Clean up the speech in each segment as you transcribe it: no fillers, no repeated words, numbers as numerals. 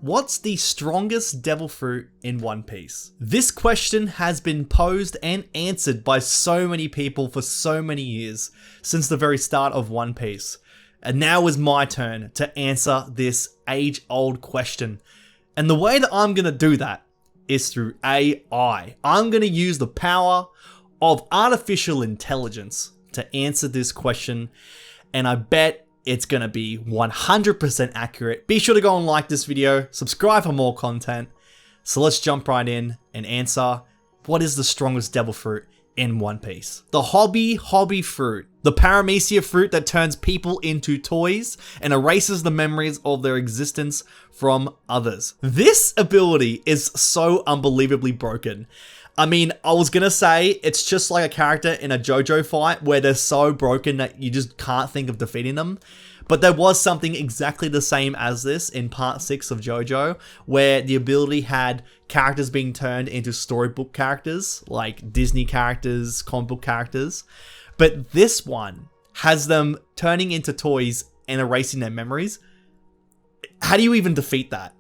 What's the strongest devil fruit in One Piece? This question has been posed and answered by so many people for so many years, since the very start of One Piece. And now is my turn to answer this age-old question. And the way that I'm gonna do that is through AI. I'm gonna use the power of artificial intelligence to answer this question, and I bet it's gonna be 100% accurate. Be sure to go and like this video, subscribe for more content. So let's jump right in and answer, what is the strongest devil fruit in One Piece? The hobby fruit. The paramecia fruit that turns people into toys and erases the memories of their existence from others. This ability is so unbelievably broken. I mean, I was gonna say it's just like a character in a JoJo fight where they're so broken that you just can't think of defeating them. But there was something exactly the same as this in part 6 of JoJo, where the ability had characters being turned into storybook characters, like Disney characters, comic book characters. But this one has them turning into toys and erasing their memories. How do you even defeat that?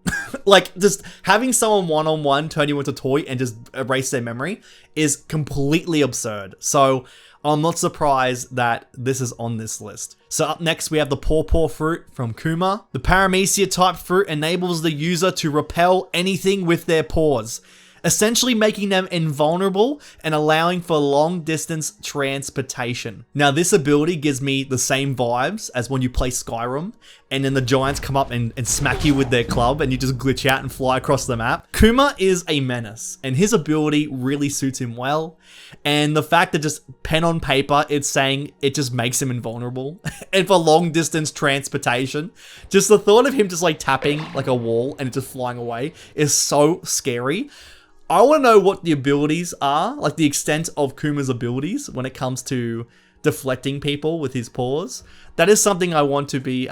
Like, just having someone one-on-one turn you into a toy and just erase their memory is completely absurd. So I'm not surprised that this is on this list. So up next, we have the Pawpaw fruit from Kuma. The paramecia type fruit enables the user to repel anything with their paws, essentially making them invulnerable and allowing for long distance transportation. Now this ability gives me the same vibes as when you play Skyrim and then the giants come up and smack you with their club and you just glitch out and fly across the map. Kuma is a menace and his ability really suits him well. And the fact that just pen on paper, it's saying it just makes him invulnerable. And for long distance transportation, just the thought of him just like tapping like a wall and just flying away is so scary. I want to know what the abilities are, like the extent of Kuma's abilities when it comes to deflecting people with his paws. That is something I want to be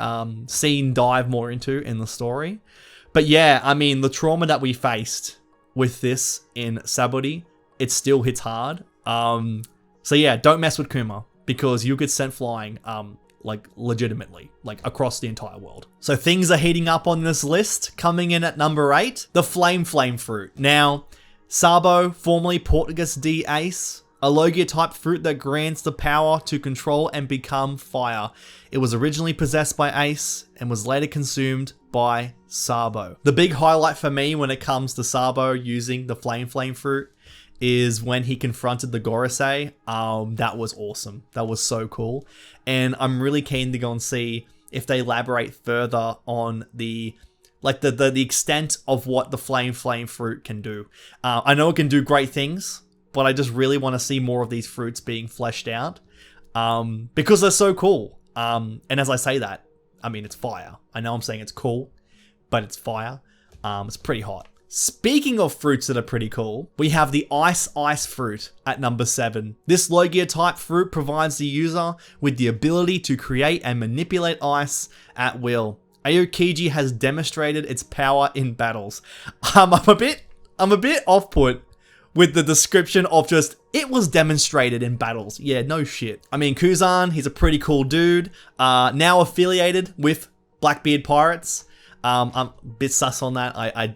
seen dive more into in the story. But yeah, I mean, the trauma that we faced with this in Sabaody, it still hits hard. So yeah, don't mess with Kuma because you'll get sent flying like legitimately, like across the entire world. So things are heating up on this list. Coming in at number 8, the Flame fruit. Now, Sabo, formerly Portuguese D Ace, a Logia type fruit that grants the power to control and become fire. It was originally possessed by Ace and was later consumed by Sabo. The big highlight for me when it comes to Sabo using the Flame fruit is when he confronted the Gorosei. That was awesome. That was so cool. And I'm really keen to go and see if they elaborate further on the extent of what the Flame Fruit can do. I know it can do great things, but I just really want to see more of these fruits being fleshed out because they're so cool. And as I say that, I mean, it's fire. I know I'm saying it's cool, but it's fire. It's pretty hot. Speaking of fruits that are pretty cool, we have the Ice fruit at number 7. This Logia type fruit provides the user with the ability to create and manipulate ice at will. Aokiji has demonstrated its power in battles. I'm a bit off put with the description of just, it was demonstrated in battles. Yeah, no shit. I mean, Kuzan, he's a pretty cool dude, now affiliated with Blackbeard Pirates. I'm a bit sus on that. I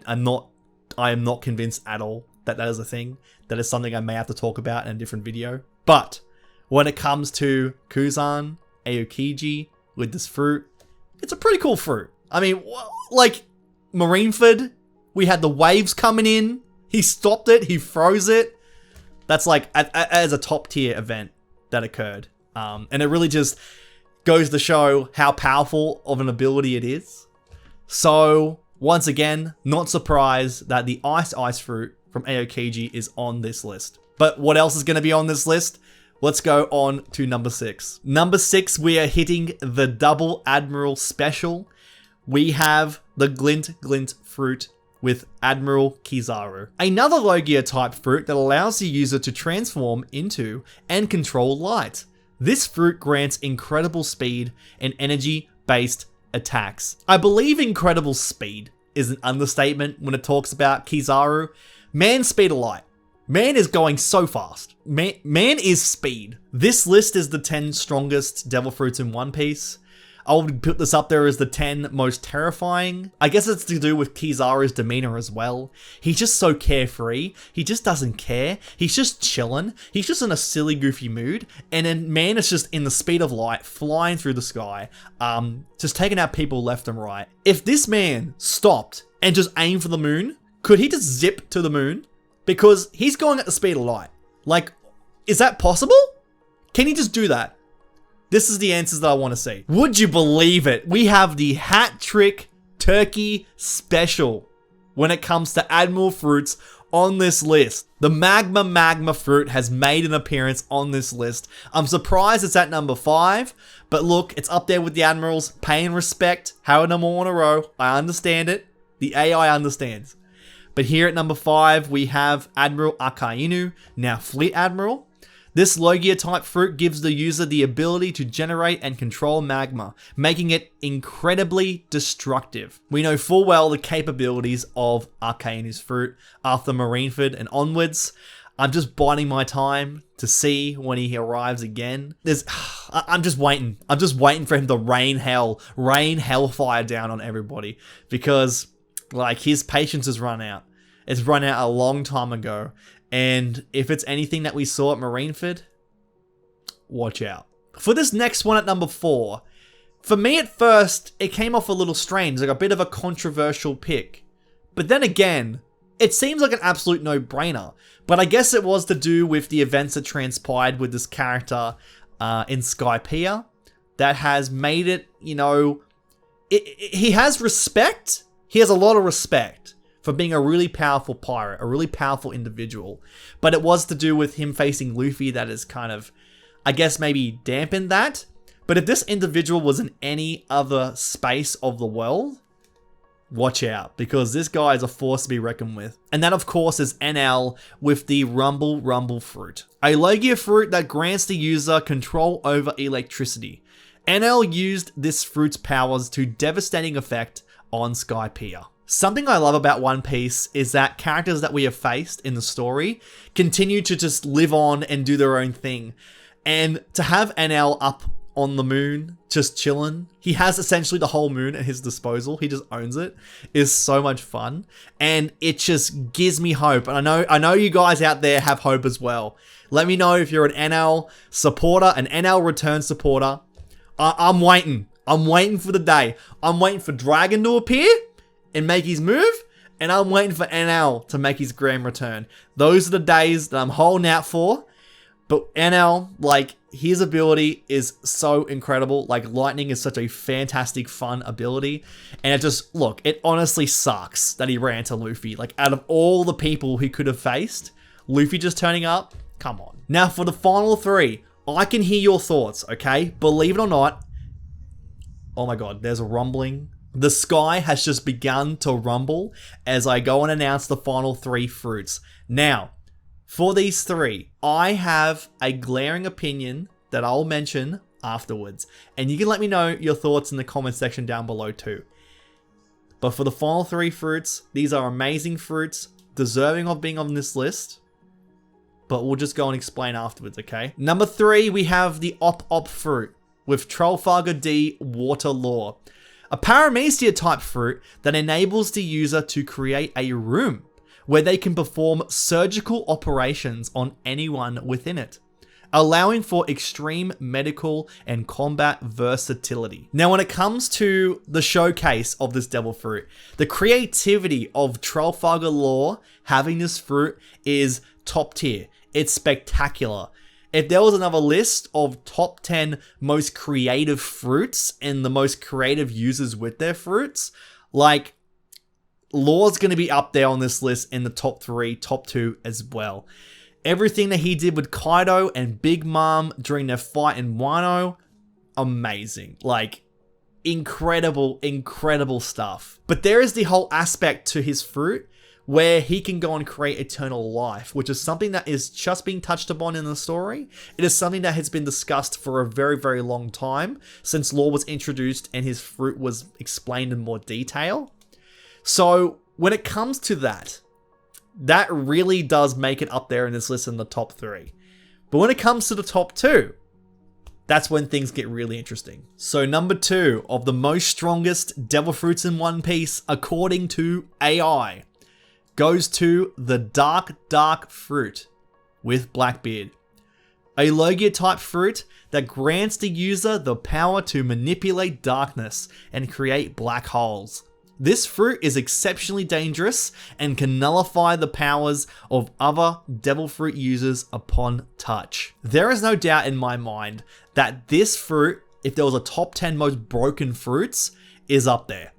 am not convinced at all that that is a thing. That is something I may have to talk about in a different video. But when it comes to Kuzan, Aokiji with this fruit, it's a pretty cool fruit. I mean, like Marineford, we had the waves coming in. He stopped it. He froze it. That's like as a top tier event that occurred. And it really just goes to show how powerful of an ability it is. So once again, not surprised that the Ice fruit from Aokiji is on this list. But what else is going to be on this list? Let's go on to number 6. Number 6, we are hitting the double Admiral special. We have the Glint Glint fruit with Admiral Kizaru. Another Logia type fruit that allows the user to transform into and control light. This fruit grants incredible speed and energy-based attacks. I believe incredible speed is an understatement when it talks about Kizaru. Man speed of light. Man is going so fast. Man is speed. This list is the 10 strongest devil fruits in One Piece. I would put this up there as the 10 most terrifying. I guess it's to do with Kizaru's demeanor as well. He's just so carefree. He just doesn't care. He's just chilling. He's just in a silly, goofy mood. And then man is just in the speed of light, flying through the sky, just taking out people left and right. If this man stopped and just aimed for the moon, could he just zip to the moon? Because he's going at the speed of light. Like, is that possible? Can he just do that? This is the answers that I want to see. Would you believe it? We have the hat trick turkey special when it comes to Admiral fruits on this list. The magma fruit has made an appearance on this list. I'm surprised it's at number 5, but look, it's up there with the Admirals. Paying respect, having them all in a row. I understand it. The AI understands. But here at number 5, we have Admiral Akainu, now Fleet Admiral. This Logia type fruit gives the user the ability to generate and control magma, making it incredibly destructive. We know full well the capabilities of Akainu's fruit after Marineford and onwards. I'm just biding my time to see when he arrives again. I'm just waiting. I'm just waiting for him to rain hellfire down on everybody, because like his patience has run out. It's run out a long time ago. And if it's anything that we saw at Marineford, watch out. For this next one at number 4, for me at first, it came off a little strange, like a bit of a controversial pick. But then again, it seems like an absolute no-brainer. But I guess it was to do with the events that transpired with this character in Skypiea that has made it, you know, he has respect. He has a lot of respect for being a really powerful pirate, a really powerful individual. But it was to do with him facing Luffy that has kind of, I guess, maybe dampened that. But if this individual was in any other space of the world, watch out, because this guy is a force to be reckoned with. And that, of course, is NL with the Rumble fruit. A Logia fruit that grants the user control over electricity. NL used this fruit's powers to devastating effect on Skypiea. Something I love about One Piece is that characters that we have faced in the story continue to just live on and do their own thing. And to have NL up on the moon, just chilling, he has essentially the whole moon at his disposal, he just owns it, is so much fun. And it just gives me hope. And I know you guys out there have hope as well. Let me know if you're an NL supporter, an NL return supporter. I'm waiting. I'm waiting for the day. I'm waiting for Dragon to appear and make his move, and I'm waiting for NL to make his grand return. Those are the days that I'm holding out for. But NL, like, his ability is so incredible. Like, lightning is such a fantastic, fun ability. And it just, look, it honestly sucks that he ran to Luffy. Like, out of all the people he could have faced, Luffy just turning up, come on. Now, for the final 3, I can hear your thoughts, okay? Believe it or not, oh my god, there's a rumbling. The sky has just begun to rumble as I go and announce the final 3 fruits. Now, for these 3, I have a glaring opinion that I'll mention afterwards. And you can let me know your thoughts in the comment section down below too. But for the final 3 fruits, these are amazing fruits, deserving of being on this list. But we'll just go and explain afterwards, okay? Number 3, we have the Op fruit with Trollfager D Water Lore. A Paramecia type fruit that enables the user to create a room where they can perform surgical operations on anyone within it, allowing for extreme medical and combat versatility. Now, when it comes to the showcase of this devil fruit, the creativity of Trollfager Lore having this fruit is top tier. It's spectacular. If there was another list of top 10 most creative fruits and the most creative users with their fruits, like, Lore's going to be up there on this list in the top 3, top 2 as well. Everything that he did with Kaido and Big Mom during their fight in Wano, amazing. Like, incredible, incredible stuff. But there is the whole aspect to his fruit where he can go and create eternal life, which is something that is just being touched upon in the story. It is something that has been discussed for a very, very long time since Lore was introduced and his fruit was explained in more detail. So when it comes to that, that really does make it up there in this list in the top 3. But when it comes to the top 2, That's when things get really interesting. So number 2 of the most strongest devil fruits in One Piece, according to AI, goes to the Dark Fruit with Blackbeard. A Logia type fruit that grants the user the power to manipulate darkness and create black holes. This fruit is exceptionally dangerous and can nullify the powers of other devil fruit users upon touch. There is no doubt in my mind that this fruit, if there was a top 10 most broken fruits, is up there.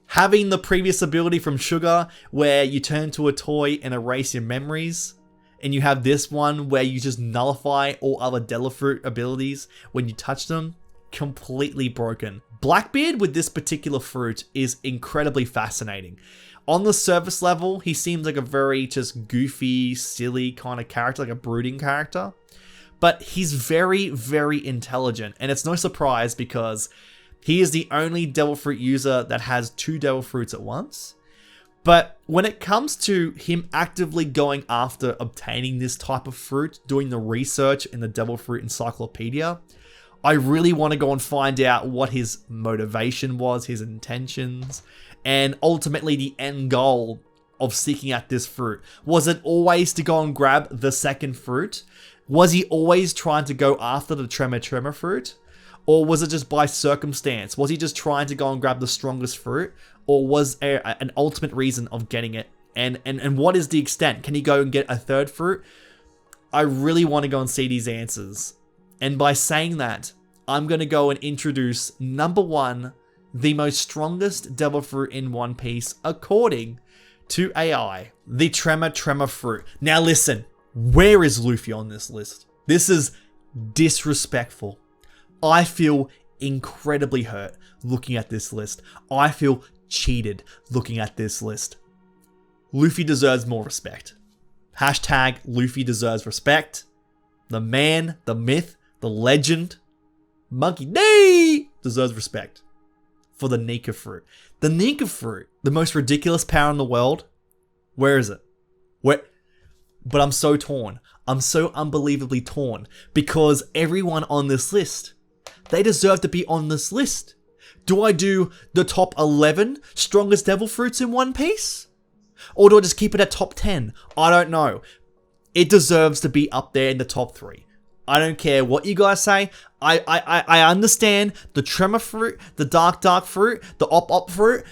Having the previous ability from Sugar where you turn to a toy and erase your memories, and you have this one where you just nullify all other devil fruit abilities when you touch them, completely broken. Blackbeard with this particular fruit is incredibly fascinating. On the surface level, he seems like a very just goofy, silly kind of character, like a brooding character. But he's very, very intelligent, and it's no surprise because he is the only devil fruit user that has 2 devil fruits at once. But when it comes to him actively going after obtaining this type of fruit, doing the research in the Devil Fruit Encyclopedia, I really want to go and find out what his motivation was, his intentions, and ultimately the end goal of seeking out this fruit. Was it always to go and grab the second fruit? Was he always trying to go after the Tremor fruit? Or was it just by circumstance? Was he just trying to go and grab the strongest fruit? Or was there an ultimate reason of getting it? And what is the extent? Can he go and get a third fruit? I really want to go and see these answers. And by saying that, I'm going to go and introduce number 1, the most strongest devil fruit in One Piece, according to AI, the Tremor fruit. Now listen, where is Luffy on this list? This is disrespectful. I feel incredibly hurt looking at this list. I feel cheated looking at this list. Luffy deserves more respect. Hashtag Luffy deserves respect. The man, the myth, the legend, Monkey D deserves respect for the Nika fruit. The Nika fruit, the most ridiculous power in the world. Where is it? Where? But I'm so torn. I'm so unbelievably torn because everyone on this list, they deserve to be on this list. Do I do the top 11 strongest devil fruits in One Piece? Or do I just keep it at top 10? I don't know. It deserves to be up there in the top 3. I don't care what you guys say. I understand the Tremor fruit, the Dark fruit, the Op fruit.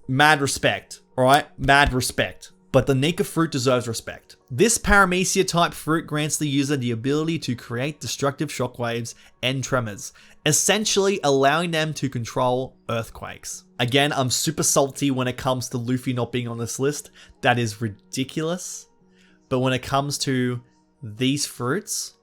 Mad respect, alright? Mad respect. But the Nika fruit deserves respect. This Paramecia type fruit grants the user the ability to create destructive shockwaves and tremors, essentially allowing them to control earthquakes. Again, I'm super salty when it comes to Luffy not being on this list. That is ridiculous. But when it comes to these fruits,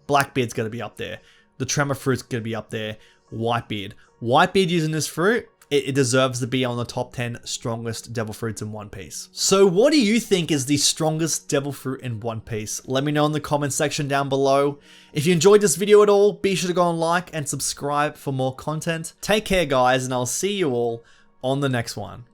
Blackbeard's going to be up there. The Tremor fruit's going to be up there. Whitebeard. Whitebeard using this fruit, it deserves to be on the top 10 strongest devil fruits in One Piece. So what do you think is the strongest devil fruit in One Piece? Let me know in the comment section down below. If you enjoyed this video at all, be sure to go and like and subscribe for more content. Take care guys, and I'll see you all on the next one.